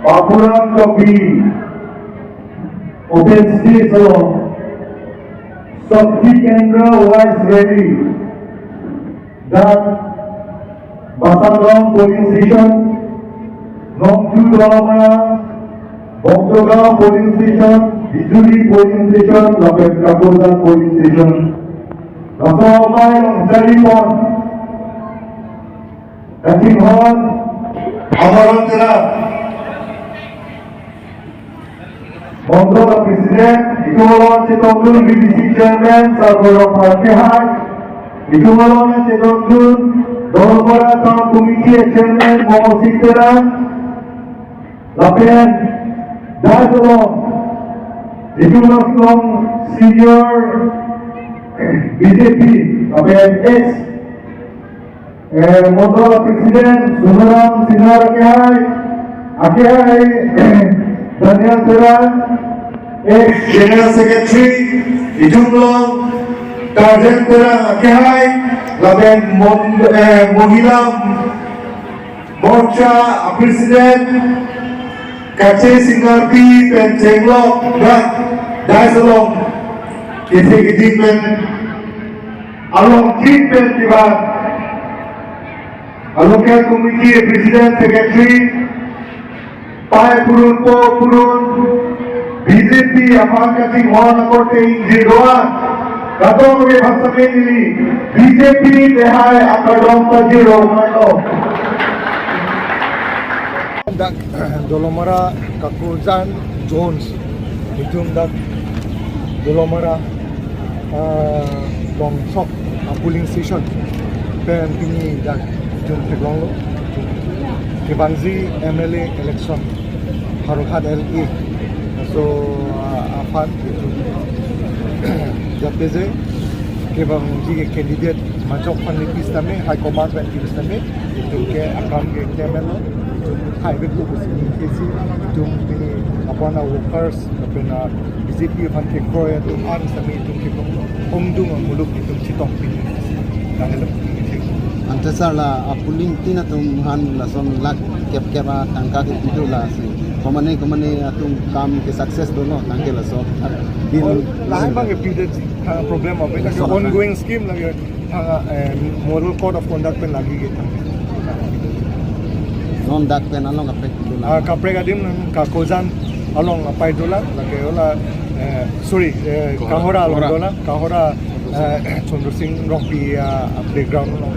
Bapuran Kopi Open State Salon Sakti Kendra was ready that Basangam Police Station Nongchu Dolamara Bogdogam Police Station Bijuli Police Station Lapet Kakodan Police Station Nasawamay Jalipon Kating Hon Amaran Jela Bogdogam President Itumalon Chetongdun BDC Chairman Sargoram Harkehai Itumalon Chetongdun Dolamara Town Committee Chairman Momo Sitera Lapen Dasalong Itumalon Senior BJP Lapen X Mondola President Sunaram Sinar Akehai Daniel Tera X General Secretary Itumalon Tarjan Tera Akehai Lapen Mohila Morcha President Kache Singarpi Pen Chenglok Gat Daisalong Kiti Pen Along King Pen Tibat Local Committee President Secretary Pai Purun Po Purun BJP Aman Kating Hon Akorte Injidoa Katong Ke Bhasamin Nili BJP Dehai Akadong Tajiro Mano Dak Dolomara Kakuzan Jones Itum dak Dolomara Longsok polling station pen ini dak Itum Teglonglo Kebangzi MLA election Harukat LE so Afan itu Japeze Kebangzi ke candidate Majok Panipis Tame High Command Panipis Tame itu ke akan ke Kemelo Highway ko kasi itong apana workers kapena BJP fan ke kroya to an sa may itong kitong hongdung ang mulog itong sitong pini dahil Antasar la apuling tinatung han la son lag kep-kepa tangka ke itu la si komane atung kam ke success dono tangke la so din lahat bang repeated problem of it ongoing scheme lagi model code of conduct pen lagi gitu non dak pen along apek dola kapregadim kakozan along apai dola lagi ola sorry kahora along dola kahora Chandra Singh Rocky playground along